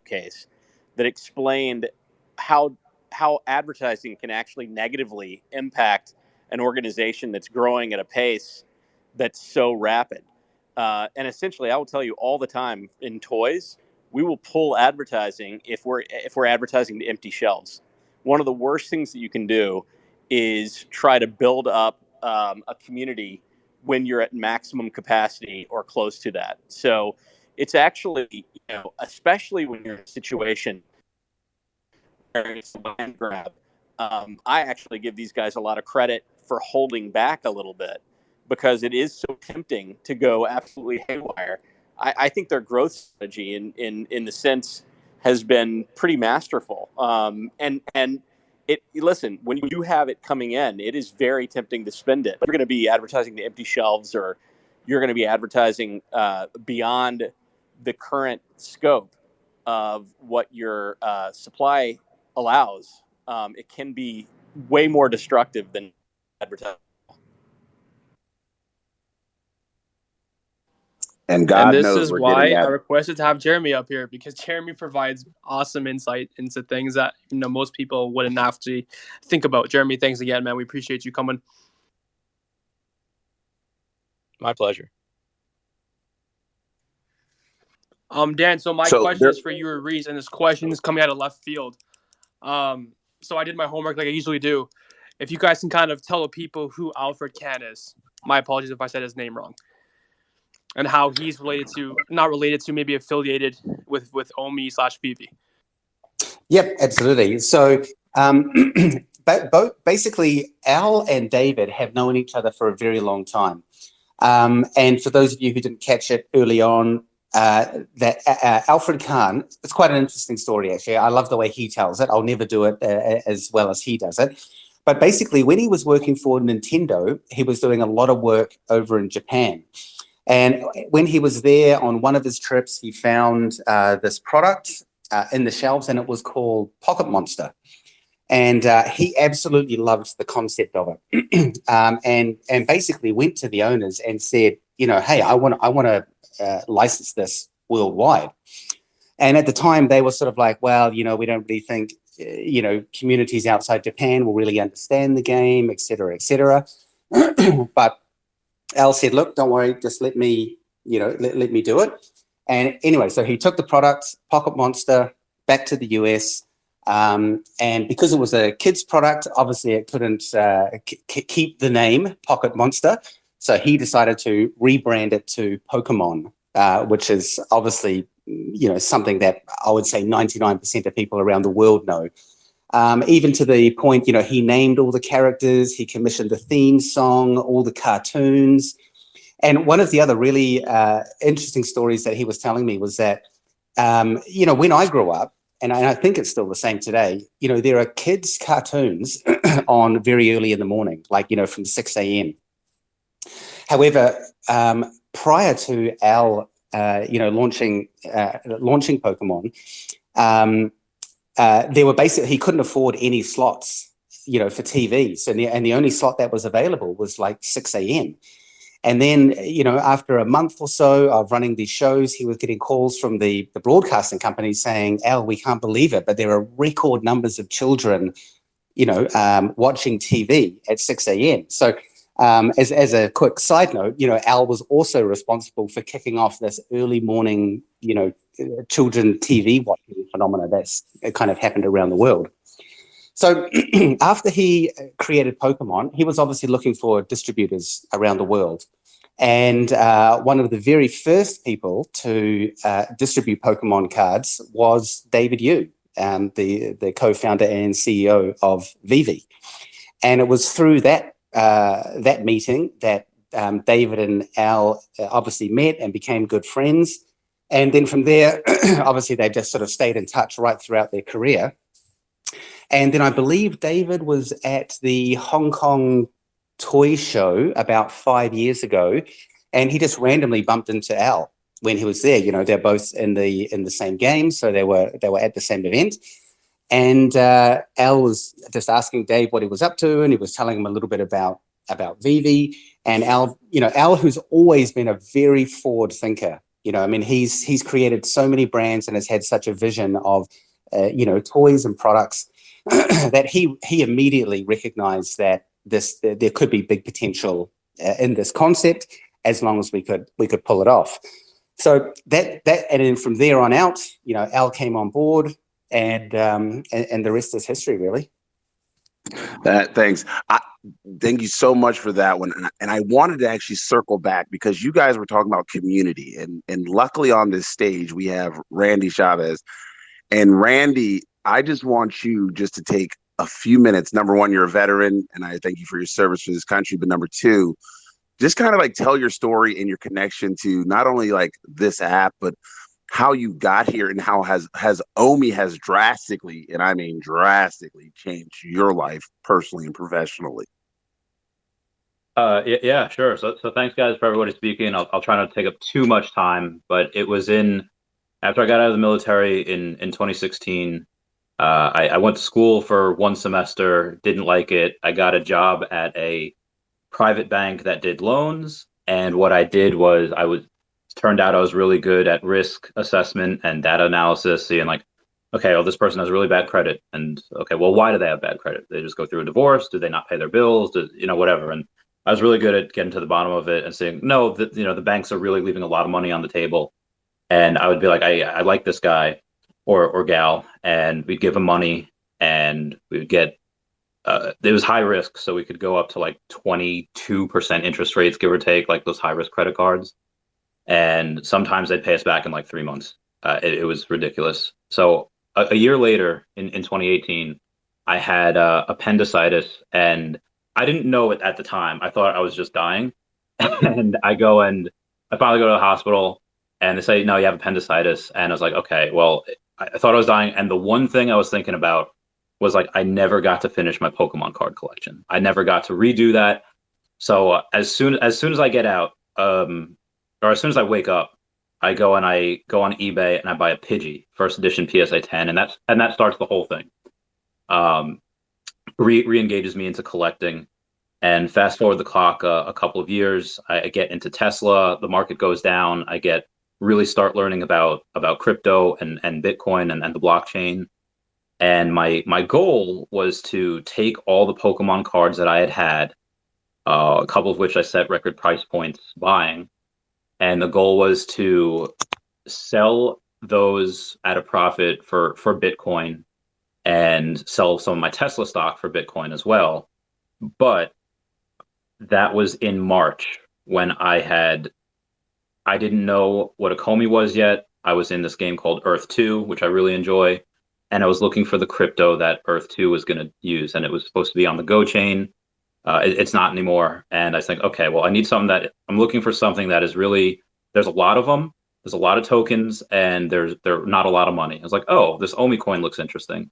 case that explained how advertising can actually negatively impact an organization that's growing at a pace that's so rapid. And essentially, I will tell you all the time in toys, we will pull advertising if we're advertising to empty shelves. One of the worst things that you can do is try to build up a community when you're at maximum capacity or close to that. So it's actually, especially when you're in a situation where it's a land grab, I actually give these guys a lot of credit for holding back a little bit, because it is so tempting to go absolutely haywire. I think their growth strategy in the sense has been pretty masterful. And listen, when you have it coming in, it is very tempting to spend it. You're going to be advertising to empty shelves, or you're going to be advertising beyond the current scope of what your supply allows. It can be way more destructive than advertising. And God this knows is we're why getting I at. requested to have Jeremy up here, because Jeremy provides awesome insight into things that most people wouldn't have to think about. Jeremy, thanks again, man. We appreciate you coming. My pleasure. Dan, so my question is for you, Reese, and this question is coming out of left field. So I did my homework like I usually do. If you guys can kind of tell the people who Alfred Kann is. My apologies if I said his name wrong. And how he's not related to, maybe affiliated with OMI/Veve. Yep, absolutely. So basically, Al and David have known each other for a very long time. And for those of you who didn't catch it early on, that Alfred Kann, it's quite an interesting story, actually. I love the way he tells it. I'll never do it as well as he does it. But basically, when he was working for Nintendo, he was doing a lot of work over in Japan. And when he was there on one of his trips, he found this product in the shelves, and it was called Pocket Monster. And he absolutely loved the concept of it, and basically went to the owners and said, hey, I want to license this worldwide. And at the time, they were sort of like, well, we don't really think, communities outside Japan will really understand the game, et cetera, et cetera. But Al said, look, don't worry, just let me do it. And anyway, so he took the product, Pocket Monster, back to the US. And because it was a kid's product, obviously it couldn't keep the name Pocket Monster. So he decided to rebrand it to Pokemon, which is obviously, something that I would say 99% of people around the world know. Even to the point, he named all the characters, he commissioned the theme song, all the cartoons. And one of the other really interesting stories that he was telling me was that, when I grew up, and I think it's still the same today, there are kids' cartoons on very early in the morning, like, from 6 a.m. However, prior to Al, launching Pokemon, there were basically, he couldn't afford any slots, for TV. So and the only slot that was available was like 6 a.m. And then, after a month or so of running these shows, he was getting calls from the broadcasting companies saying, Al, we can't believe it, but there are record numbers of children, watching TV at 6 a.m. So as a quick side note, Al was also responsible for kicking off this early morning, children TV watching phenomena that's kind of happened around the world. So after he created Pokemon, he was obviously looking for distributors around the world. And one of the very first people to distribute Pokemon cards was David Yu, the co-founder and CEO of Veve. And it was through that meeting that David and Al obviously met and became good friends. And then from there, obviously, they just sort of stayed in touch right throughout their career. And then I believe David was at the Hong Kong Toy Show about 5 years ago, and he just randomly bumped into Al when he was there. They're both in the same game, so they were at the same event. And Al was just asking Dave what he was up to, and he was telling him a little bit about Veve. And Al, Al, who's always been a very forward thinker, You know, I mean, he's created so many brands and has had such a vision of, toys and products that he immediately recognized that there could be big potential in this concept as long as we could pull it off. So that and then from there on out, Al came on board, and the rest is history, really. Thanks. Thank you so much for that one. And I wanted to actually circle back because you guys were talking about community, and luckily on this stage we have Randy Chavez. And Randy, I just want you just to take a few minutes. Number one, you're a veteran, and I thank you for your service for this country. But number two, just kind of like tell your story and your connection to not only like this app, but how you got here and how has OMI has drastically, and I mean drastically, changed your life personally and professionally. Yeah, sure. So thanks guys for everybody speaking. I'll try not to take up too much time, but it was after I got out of the military in 2016. I went to school for 1 semester, didn't like it. I got a job at a private bank that did loans, and what I did was turned out I was really good at risk assessment and data analysis, seeing like, okay, well, this person has really bad credit, and okay, well, why do they have bad credit? They just go through a divorce? Do they not pay their bills? Whatever. And I was really good at getting to the bottom of it and saying, no, the banks are really leaving a lot of money on the table. And I would be like, I like this guy or gal, and we'd give them money, and we would get it was high risk, so we could go up to like 22% interest rates, give or take, like those high risk credit cards. And sometimes they'd pay us back in like 3 months. It was ridiculous. So a year later, in 2018, I had appendicitis, and I didn't know it at the time. I thought I was just dying. And I finally go to the hospital, and they say, no, you have appendicitis. And I was like, okay, well, I thought I was dying. And the one thing I was thinking about was like, I never got to finish my Pokemon card collection. I never got to redo that. So as soon as I get out, or as soon as I wake up, I go on eBay and I buy a Pidgey first edition PSA 10, and that starts the whole thing. Re-engages me into collecting, and fast forward the clock a couple of years, I get into Tesla. The market goes down. I really start learning about crypto and Bitcoin and the blockchain. And my goal was to take all the Pokemon cards that I had, a couple of which I set record price points buying. And the goal was to sell those at a profit for Bitcoin, and sell some of my Tesla stock for Bitcoin as well. But that was in March, when I didn't know what a Comey was yet. I was in this game called Earth 2, which I really enjoy. And I was looking for the crypto that Earth 2 was going to use. And it was supposed to be on the Go chain. It's not anymore. And I think, okay, well, I'm looking for something that is really, there's a lot of them. There's a lot of tokens, and they're not a lot of money. I was like, oh, this OMI coin looks interesting.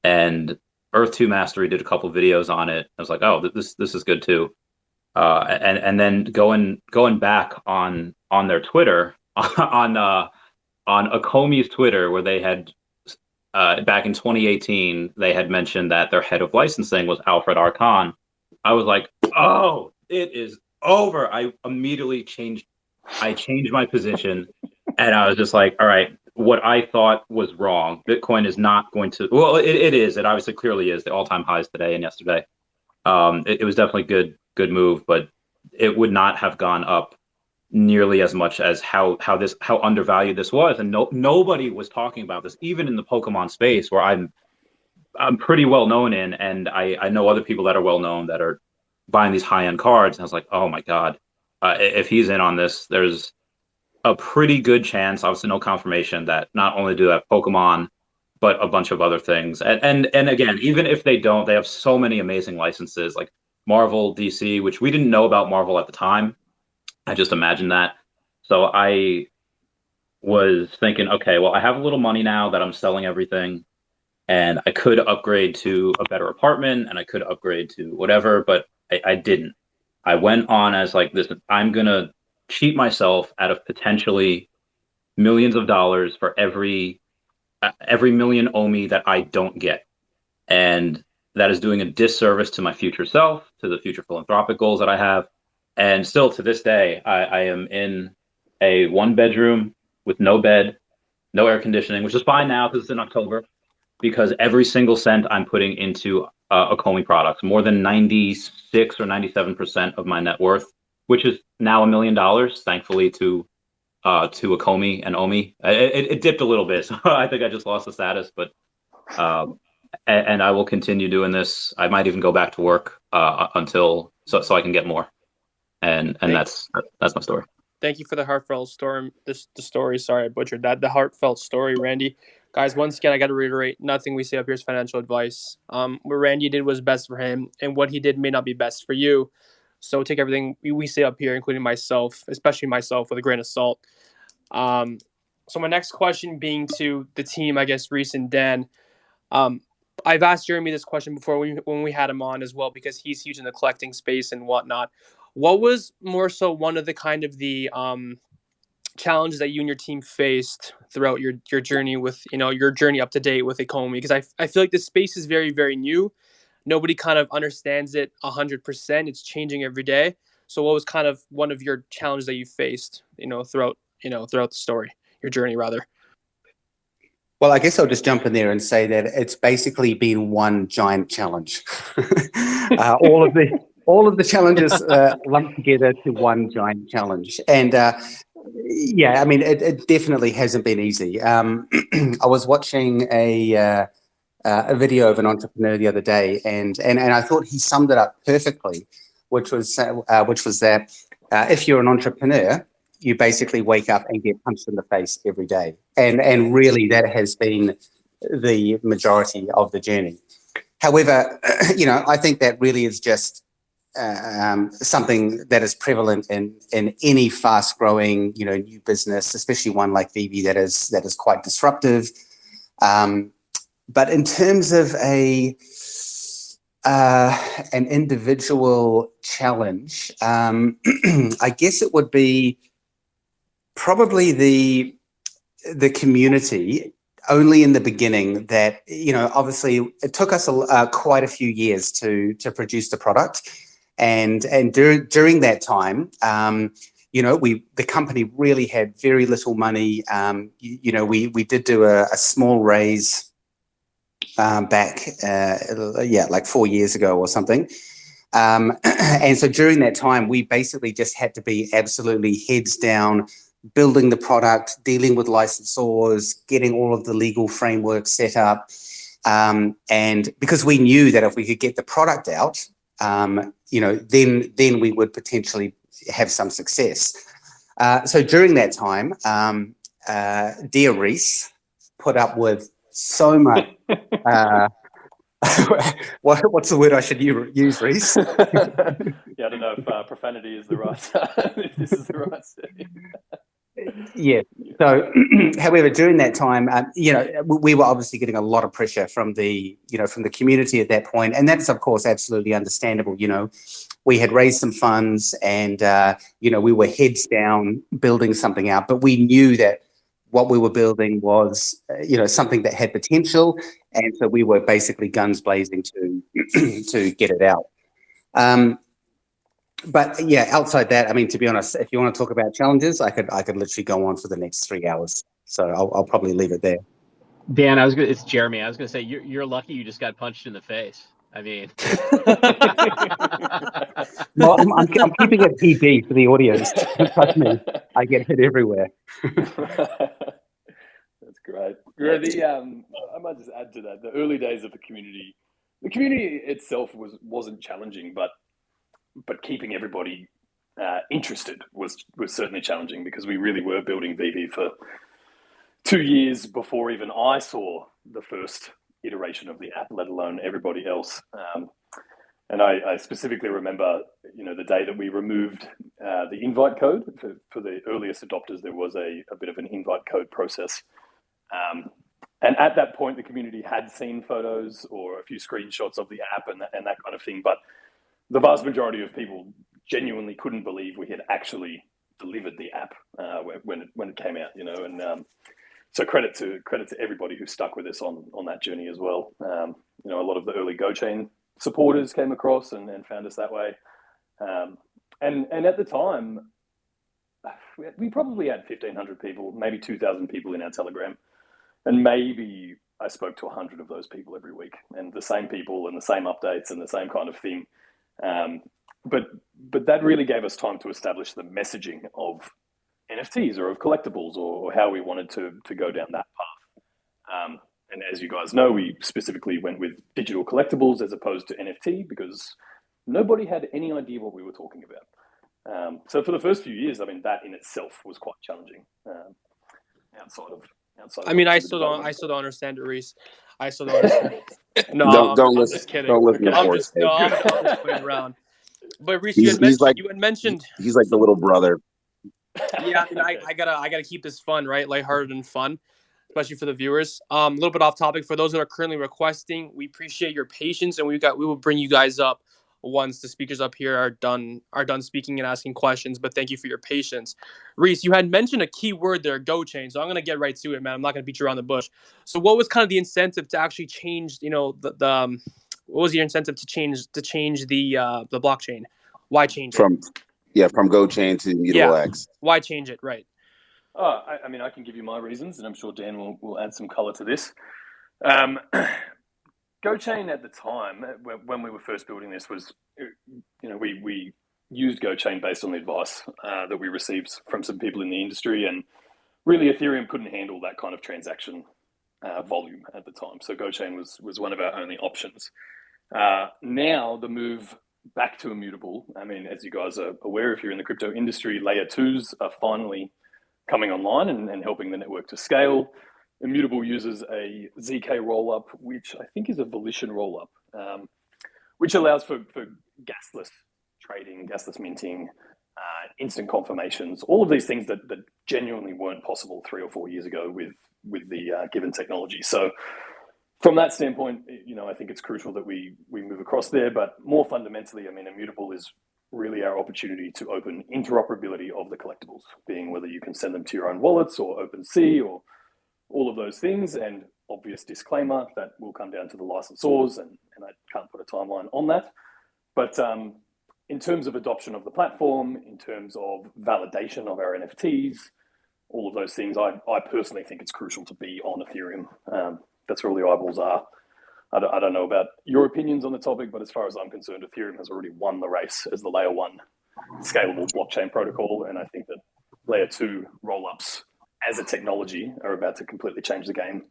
And Earth 2 Mastery did a couple of videos on it. I was like, oh, this is good too. And then going back on their Twitter, on Akomi's Twitter, where they had back in 2018, they had mentioned that their head of licensing was Alfred R. Khan. I was like, oh, it is over. I immediately changed my position, and I was just like, all right, what I thought was wrong. Bitcoin is not going to, well, it is. It obviously clearly is. The all-time highs today and yesterday. It was definitely good move, but it would not have gone up nearly as much as how undervalued this was. And nobody was talking about this, even in the Pokemon space, where I'm pretty well known in, and I know other people that are well known that are buying these high-end cards. And I was like, oh my God, if he's in on this, there's a pretty good chance, obviously no confirmation, that not only do they have Pokemon, but a bunch of other things. And again, even if they don't, they have so many amazing licenses like Marvel, DC, which we didn't know about Marvel at the time. I just imagined that. So I was thinking, okay, well, I have a little money now that I'm selling everything, and I could upgrade to a better apartment, and I could upgrade to whatever, but I didn't. I went on as like this, I'm going to cheat myself out of potentially millions of dollars for every million OMI that I don't get. And that is doing a disservice to my future self, to the future philanthropic goals that I have. And still to this day, I am in a 1 bedroom with no bed, no air conditioning, which is fine now because it's in October, because every single cent I'm putting into OMI products, more than 96 or 97% of my net worth, which is now $1 million, thankfully to OMI and OMI. It dipped a little bit, so I think I just lost the status, but and I will continue doing this. I might even go back to work until so I can get more, and that's my story. Thank you for the heartfelt story. The story, sorry, I butchered that. The heartfelt story, Randy. Guys, once again, I got to reiterate, nothing we say up here is financial advice. What Randy did was best for him, and what he did may not be best for you. So take everything we say up here, including myself, especially myself, with a grain of salt. So my next question being to the team, I guess, Reese and Dan. I've asked Jeremy this question before when we had him on as well, because he's huge in the collecting space and whatnot. What was more so one of the kind of the challenges that you and your team faced throughout your journey with, your journey up to date with OMI? Because I feel like this space is very, very new. Nobody kind of understands it 100%. It's changing every day. So what was kind of one of your challenges that you faced, throughout the story, your journey rather? Well, I guess I'll just jump in there and say that it's basically been one giant challenge. All of the challenges lumped together to one giant challenge, and yeah, I mean, it definitely hasn't been easy. I was watching a video of an entrepreneur the other day, and I thought he summed it up perfectly, which was that if you're an entrepreneur, you basically wake up and get punched in the face every day. And really that has been the majority of the journey. However, I think that really is just something that is prevalent in any fast growing, new business, especially one like Veve that is quite disruptive. But in terms of an individual challenge, I guess it would be probably the community, only in the beginning that, obviously it took us quite a few years to produce the product. And during that time, the company really had very little money. We did do a small raise back, like 4 years ago or something. And so during that time, we basically just had to be absolutely heads down, building the product, dealing with licensors, getting all of the legal framework set up. And because we knew that if we could get the product out, then we would potentially have some success. So during that time, dear Reese put up with so much. What's the word I should use, Reese? Yeah, I don't know if profanity is the right. If this is the right setting. Yeah. So, however, during that time, we were obviously getting a lot of pressure from the community at that point, and that's of course absolutely understandable. We had raised some funds, and we were heads down building something out, but we knew that what we were building was, something that had potential, and so we were basically guns blazing to get it out. But yeah, outside that, I mean, to be honest, if you want to talk about challenges, I could literally go on for the next 3 hours. So I'll probably leave it there. Dan, it's Jeremy. I was gonna say you're lucky you just got punched in the face. I mean, well, I'm keeping it PG for the audience. Trust me, I get hit everywhere. That's great. Yeah, I might just add to that. The early days of the community itself wasn't challenging, but keeping everybody interested was certainly challenging, because we really were building Veve for 2 years before even I saw the first iteration of the app, let alone everybody else. And I specifically remember, the day that we removed the invite code for the earliest adopters. There was a bit of an invite code process. And at that point, the community had seen photos or a few screenshots of the app and that kind of thing. But the vast majority of people genuinely couldn't believe we had actually delivered the app when it came out, and so credit to everybody who stuck with us on that journey as well. A lot of the early GoChain supporters came across and found us that way. And at the time, we probably had 1,500 people, maybe 2,000 people in our Telegram, and maybe I spoke to 100 of those people every week, and the same people and the same updates and the same kind of thing. But that really gave us time to establish the messaging of NFTs or of collectibles, or how we wanted to go down that path. And as you guys know, we specifically went with digital collectibles as opposed to NFT because nobody had any idea what we were talking about. So for the first few years, I mean, that in itself was quite challenging. Outside of I mean, I still don't understand it, Reese. I still don't understand. No, I'm just kidding. Don't listen to I'm Forrest. just playing around. But Reese, He's like the little brother. Yeah, I mean, I gotta keep this fun, right? Lighthearted and fun, especially for the viewers. A little bit off topic for those that are currently requesting. We appreciate your patience, and we will bring you guys up once the speakers up here are done speaking and asking questions. But thank you for your patience. Reese, you had mentioned a key word there, GoChain. So I'm gonna get right to it, man. I'm not gonna beat you around the bush. So what was kind of the incentive to actually change? What was your incentive to change the blockchain? Why change it? From GoChain to Immutable X. Why change it? Right. I mean, I can give you my reasons, and I'm sure Dan will add some color to this. GoChain at the time, when we were first building this, was, we used GoChain based on the advice that we received from some people in the industry, and really Ethereum couldn't handle that kind of transaction volume at the time. So GoChain was one of our only options. Now the move back to immutable, I mean, as you guys are aware, if you're in the crypto industry, layer 2s are finally coming online and helping the network to scale. Immutable uses a ZK rollup, which I think is a volition rollup, which allows for gasless trading, gasless minting, instant confirmations, all of these things that genuinely weren't possible 3 or 4 years ago with the given technology. So from that standpoint, I think it's crucial that we move across there. But more fundamentally, I mean, immutable is really our opportunity to open interoperability of the collectibles, being whether you can send them to your own wallets or OpenSea or all of those things. And obvious disclaimer, that will come down to the licensors, and I can't put a timeline on that. But in terms of adoption of the platform, in terms of validation of our NFTs, all of those things, I personally think it's crucial to be on Ethereum. That's where all the eyeballs are. I don't know about your opinions on the topic, but as far as I'm concerned, Ethereum has already won the race as the layer 1 scalable blockchain protocol. And I think that layer 2 rollups as a technology are about to completely change the game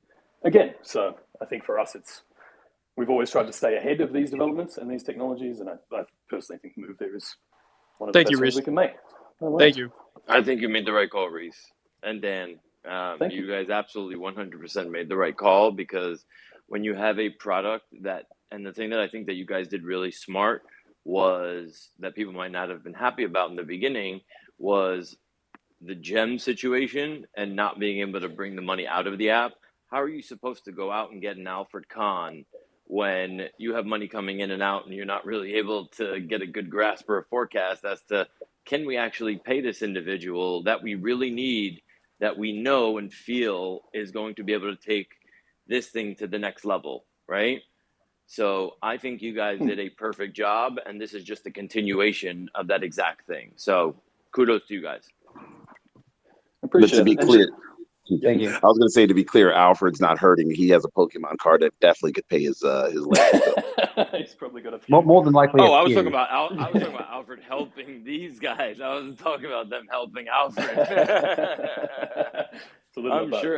again. So I think for us, we've always tried to stay ahead of these developments and these technologies. And I personally think the move there is one of the best moves we can make. Thank you. I think you made the right call, Reese. And Dan, you guys absolutely 100% made the right call, because when you have a product and the thing that I think that you guys did really smart was that people might not have been happy about in the beginning was the gem situation and not being able to bring the money out of the app. How are you supposed to go out and get an Alfred Kahn when you have money coming in and out and you're not really able to get a good grasp or a forecast as to, can we actually pay this individual that we really need, that we know and feel is going to be able to take this thing to the next level, right? So I think you guys did a perfect job, and this is just a continuation of that exact thing. So kudos to you guys. But to be clear, Thank you. I was going to say, to be clear, Alfred's not hurting. He has a Pokemon card that definitely could pay his land bill. He's probably got a few. More than likely. I was talking about Alfred helping these guys. I wasn't talking about them helping Alfred. It's a little I'm sure